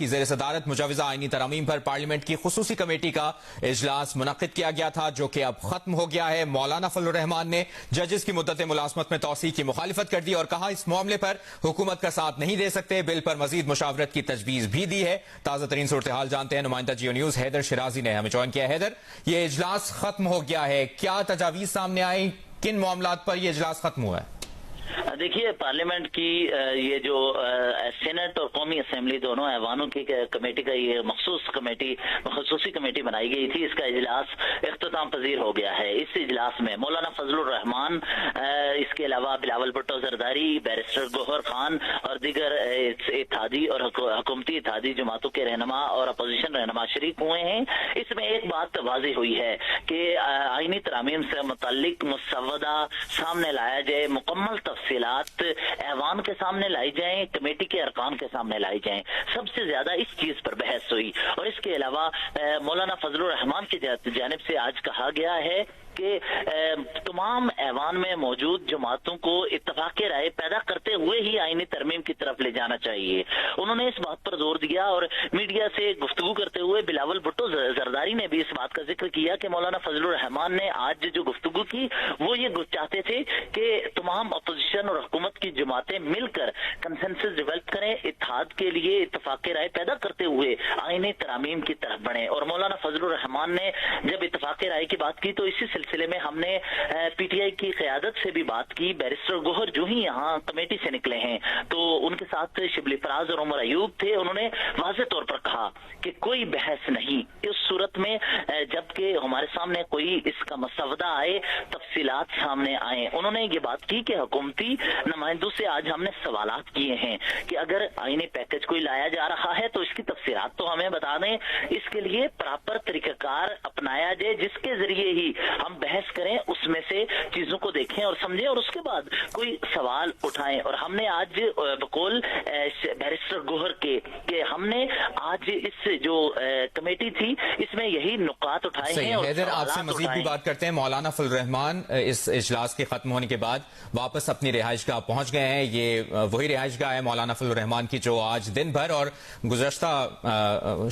کی زیر صدارت مجوزہ آئینی ترامیم پر پارلیمنٹ کی خصوصی کمیٹی کا اجلاس منعقد کیا گیا تھا، جو کہ اب ختم ہو گیا ہے۔ مولانا فضل الرحمان نے ججز کی مدت ملازمت میں توسیع کی مخالفت کر دی اور کہا اس معاملے پر حکومت کا ساتھ نہیں دے سکتے، بل پر مزید مشاورت کی تجویز بھی دی ہے۔ تازہ ترین صورتحال جانتے ہیں، نمائندہ جیو نیوز حیدر شیرازی نے ہمیں جوائن کیا۔ حیدر، یہ اجلاس ختم ہو گیا ہے، کیا تجاویز سامنے آئی، کن معاملات پر یہ اجلاس ختم ہوا ہے؟ دیکھیے، پارلیمنٹ کی یہ جو سینٹ اور قومی اسمبلی دونوں ایوانوں کی کمیٹی کا یہ خصوصی کمیٹی بنائی گئی تھی، اس کا اجلاس اختتام پذیر ہو گیا ہے۔ اس اجلاس میں مولانا فضل الرحمان، اس کے علاوہ بلاول بھٹو زرداری، بیرسٹر گوہر خان اور دیگر اتحادی اور حکومتی اتحادی جماعتوں کے رہنما اور اپوزیشن رہنما شریک ہوئے ہیں۔ اس میں ایک بات واضح ہوئی ہے کہ آئینی ترامیم سے متعلق مسودہ سامنے لایا جائے، مکمل تفصیلات ایوان کے سامنے لائی جائیں، کمیٹی کے ارکان کے سامنے لائی جائیں۔ سب سے زیادہ اس چیز پر بحث ہوئی، اور اس کے علاوہ مولانا فضل الرحمان کی جانب سے آج کہا گیا ہے کہ تمام ایوان میں موجود جماعتوں کو اتفاق رائے پیدا کرتے ہوئے ہی آئینی ترمیم کی طرف لے جانا چاہیے۔ انہوں نے اس بات پر زور دیا، اور میڈیا سے گفتگو کرتے ہوئے بلاول بھٹو زرداری نے بھی اس بات کا ذکر کیا کہ مولانا فضل الرحمان نے آج جو گفتگو کی وہ یہ چاہتے تھے کہ تمام اپوزیشن اور حکومت کی جماعتیں مل کر کنسنسس ڈیولپ کریں، اتحاد کے لیے اتفاق رائے پیدا کرتے ہوئے آئینی ترامیم کی طرف بڑھیں۔ اور مولانا فضل الرحمان نے جب اتفاق رائے کی بات کی تو اسی سلسلے میں ہم نے پی ٹی آئی کی قیادت سے بھی بات کی۔ بیرسٹر گوہر جو ہی یہاں کمیٹی سے نکلے ہیں تو ان کے ساتھ شبلی فراز اور عمر ایوب تھے، انہوں نے واضح طور پر کہا کہ کوئی بحث نہیں اس صورت میں جبکہ ہمارے سامنے کوئی اس کا مسودہ آئے، تفصیلات سامنے آئیں۔ انہوں نے یہ بات کی کہ حکومتی نمائندوں سے آج ہم نے سوالات کیے ہیں کہ اگر آئینی پیکج کوئی لایا جا رہا ہے تو اس کی تفصیلات تو ہمیں بتا دیں، اس کے لیے پراپر طریقہ کار اپنایا جائے جس کے ذریعے ہی ہم بحث کریں، اس میں سے چیزوں کو دیکھیں اور سمجھیں اور اس کے بعد کوئی سوال اٹھائیں۔ اور ہم نے آج بقول بیرسٹر گوہر کے کہ ہم نے آج اس جو کمیٹی تھی اس میں یہی نکات اٹھائے ہیں۔ حیدر، آپ سے مزید بھی بات کرتے ہیں۔ مولانا فضل الرحمان اس اجلاس کے ختم ہونے کے بعد واپس اپنی رہائش گاہ پہنچ گئے ہیں۔ یہ وہی رہائش گاہ ہے مولانا فضل الرحمان کی جو آج دن بھر اور گزشتہ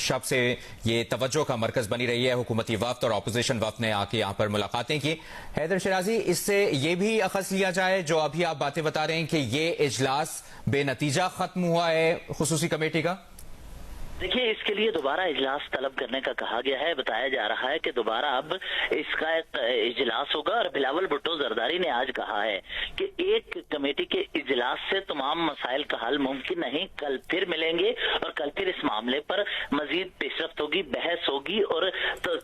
شب سے یہ توجہ کا مرکز بنی رہی ہے۔ حکومتی وفد اور اپوزیشن وفد نے آ کے یہاں پر ملاقاتیں کی۔ حیدر شیرازی، اس سے یہ بھی اخذ لیا جائے جو ابھی آپ باتیں بتا رہے ہیں کہ یہ اجلاس بے نتیجہ ختم ہوا ہے خصوصی کمیٹی کا؟ دیکھیے، اس کے لیے دوبارہ اجلاس طلب کرنے کا کہا گیا ہے۔ بتایا جا رہا ہے کہ دوبارہ اب اس کا ایک اجلاس ہوگا، اور بلاول بھٹو زرداری نے آج کہا ہے کہ ایک کمیٹی کے اجلاس سے تمام مسائل کا حل ممکن نہیں، کل پھر ملیں گے اور کل پھر اس معاملے پر مزید پیش رفت ہوگی، بحث ہوگی اور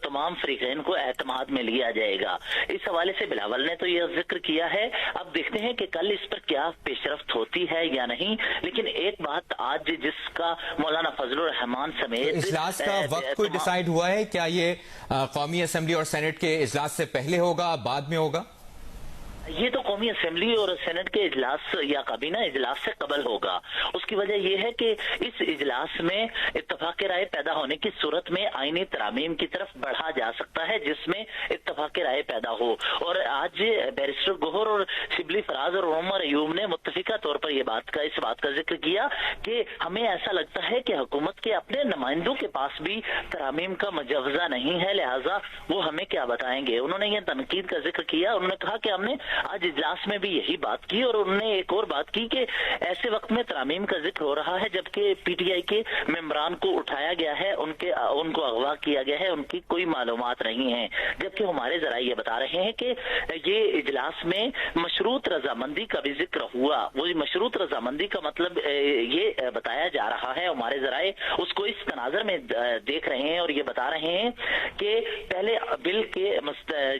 تمام فریقین کو اعتماد میں لیا جائے گا۔ اس حوالے سے بلاول نے تو یہ ذکر کیا ہے، اب دیکھتے ہیں کہ کل اس پر کیا پیش رفت ہوتی ہے یا نہیں۔ لیکن ایک بات آج جس کا مولانا فضل الرحمان سمیت اجلاس کا وقت کوئی ڈیسائیڈ ہوا ہے؟ کیا یہ قومی اسمبلی اور سینٹ کے اجلاس سے پہلے ہوگا، بعد میں ہوگا؟ یہ تو قومی اسمبلی اور سینٹ کے اجلاس یا کابینہ اجلاس سے قبل ہوگا۔ اس کی وجہ یہ ہے کہ اس اجلاس میں اتفاق رائے پیدا ہونے کی صورت میں آئینی ترامیم کی طرف بڑھا جا سکتا ہے جس میں اتفاق رائے پیدا ہو۔ اور آج بیرسٹر گوہر اور شبلی فراز اور عمر ایوب نے متفقہ طور پر اس بات کا ذکر کیا کہ ہمیں ایسا لگتا ہے کہ حکومت کے اپنے نمائندوں کے پاس بھی ترامیم کا مجوزہ نہیں ہے، لہٰذا وہ ہمیں کیا بتائیں گے۔ انہوں نے یہ تنقید کا ذکر کیا، انہوں نے کہا کہ ہم نے آج اجلاس میں بھی یہی بات کی، اور انہوں نے ایک اور بات کی کہ ایسے وقت میں ترامیم کا ذکر ہو رہا ہے جبکہ پی ٹی آئی کے ممبران کو اٹھایا گیا ہے، ان کو اغوا کیا گیا ہے، ان کی کوئی معلومات نہیں ہیں، جبکہ ہمارے ذرائع یہ بتا رہے ہیں کہ یہ اجلاس میں مشروط رضامندی کا بھی ذکر ہوا۔ وہ مشروط رضامندی کا مطلب یہ بتایا جا رہا ہے، ہمارے ذرائع اس کو اس تناظر میں دیکھ رہے ہیں اور یہ بتا رہے ہیں کہ پہلے بل کے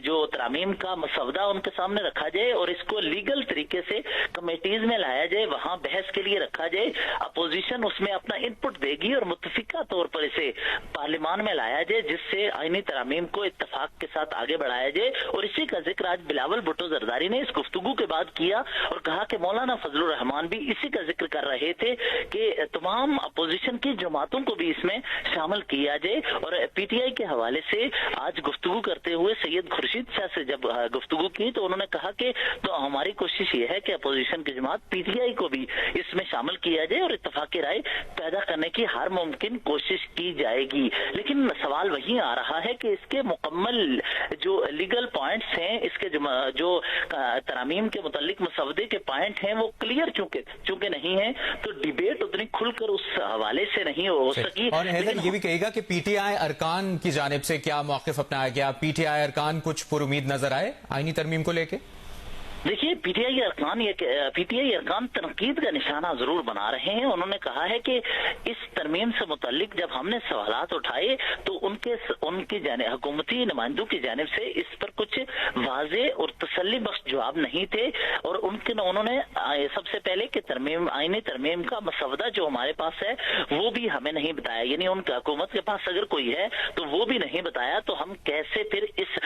جو ترامیم کا مسودہ ان کے سامنے رکھا جائے اور اس کو لیگل طریقے سے کمیٹیز میں لایا جائے، وہاں بحث کے لیے رکھا جائے، اپوزیشن اس میں اپنا ان پٹ دے گی اور متفقہ طور پر اسے پارلیمان میں لایا جائے جس سے آئینی ترامیم کو اتفاق کے ساتھ آگے بڑھایا جائے۔ اور اسی کا ذکر آج بلاول بھٹو زرداری نے اس گفتگو کے بعد کیا اور کہا کہ مولانا فضل الرحمان بھی اسی کا ذکر کر رہے تھے کہ تمام اپوزیشن کی جماعتوں کو بھی اس میں شامل کیا جائے۔ اور پی ٹی آئی کے حوالے سے آج گفتگو کرتے ہوئے سید خورشید شاہ سے جب گفتگو کی تو انہوں نے کہا کہ تو ہماری کوشش یہ ہے کہ اپوزیشن کی جماعت پی ٹی آئی کو بھی اس میں شامل کیا جائے اور اتفاقی رائے پیدا کرنے کی ہر ممکن کوشش کی جائے گی. لیکن سوال وہی آ رہا ہے کہ اس کے مکمل جو لیگل پوائنٹس ہیں, اس کے جو ترامیم کے متعلق مسودے کے پوائنٹ ہیں وہ کلیئر چونکہ نہیں ہیں, تو ڈیبیٹ اتنی کھل کر اس حوالے سے نہیں ہو سکی. اور حیدر یہ بھی کہے گا کہ پی ٹی آئی ارکان کی جانب سے کیا موقف اپنایا گیا؟ پی ٹی آئی ارکان کچھ پر امید نظر آئے آئینی ترمیم کو لے کے؟ دیکھیے پی ٹی آئی ارکان تنقید کا نشانہ ضرور بنا رہے ہیں. انہوں نے کہا ہے کہ اس ترمیم سے متعلق جب ہم نے سوالات اٹھائے تو ان کی حکومتی نمائندوں کی جانب سے اس پر کچھ واضح اور تسلی بخش جواب نہیں تھے, اور انہوں نے سب سے پہلے کہ آئینی ترمیم کا مسودہ جو ہمارے پاس ہے وہ بھی ہمیں نہیں بتایا, یعنی ان کی حکومت کے پاس اگر کوئی ہے تو وہ بھی نہیں بتایا, تو ہم کیسے پھر اس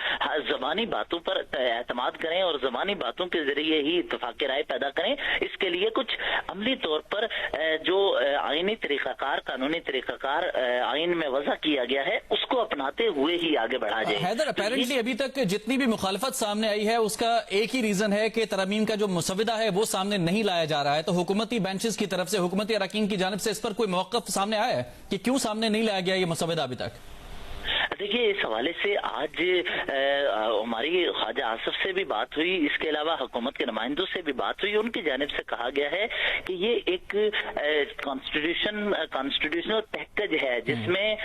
زبانی باتوں پر اعتماد کریں اور زبانی باتوں کے ذریعے ہی اتفاق رائے پیدا کریں. اس کے لیے کچھ عملی طور پر جو آئینی طریقہ کار, قانونی طریقہ کار آئین میں وضع کیا گیا ہے اس کو اپناتے ہوئے ہی آگے بڑھا جائے. حیدر, اپیرنٹلی ابھی تک جتنی بھی مخالفت سامنے آئی ہے اس کا ایک ہی ریزن ہے کہ ترامیم کا جو مسودہ ہے وہ سامنے نہیں لایا جا رہا ہے, تو حکومتی بینچز کی طرف سے, حکومتی اراکین کی جانب سے اس پر کوئی موقف سامنے آیا ہے کہ کیوں سامنے نہیں لایا گیا یہ مسودہ ابھی تک؟ دیکھیے اس حوالے سے آج ہماری خواجہ آصف سے بھی بات ہوئی, اس کے علاوہ حکومت کے نمائندوں سے بھی بات ہوئی. ان کی جانب سے کہا گیا ہے کہ یہ ایک کانسٹیٹیوشنل پیکج ہے جس میں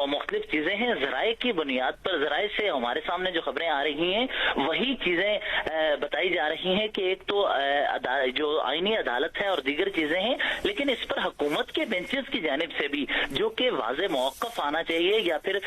مختلف چیزیں ہیں. ذرائع کی بنیاد پر, ذرائع سے ہمارے سامنے جو خبریں آ رہی ہیں وہی چیزیں بتائی جا رہی ہیں کہ ایک تو جو آئینی عدالت ہے اور دیگر چیزیں ہیں, لیکن اس پر حکومت کے بینچز کی جانب سے بھی جو کہ واضح موقف آنا چاہیے یا پھر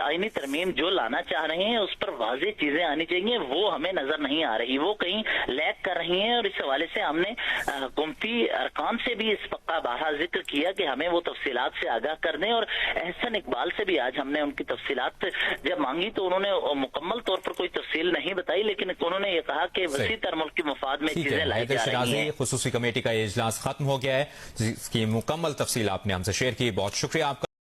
آئینی ترمیم جو لانا چاہ رہے ہیں اس پر واضح چیزیں آنی چاہیے, وہ ہمیں نظر نہیں آ رہی, وہ کہیں لیک کر رہی ہیں. اور اس حوالے سے ہم نے حکومتی ارکان سے بھی اس پکا بارہا ذکر کیا کہ ہمیں وہ تفصیلات سے آگاہ کر دیں, اور احسن اقبال سے بھی آج ہم نے ان کی تفصیلات جب مانگی تو انہوں نے مکمل طور پر کوئی تفصیل نہیں بتائی, لیکن انہوں نے یہ کہا کہ وسیع تر ملکی مفاد میں چیزیں لائی جا رہی ہیں. خصوصی کمیٹی کا یہ اجلاس ختم ہو گیا ہے, جس کی مکمل تفصیل آپ نے ہم سے شیئر کی. بہت شکریہ آپ کا.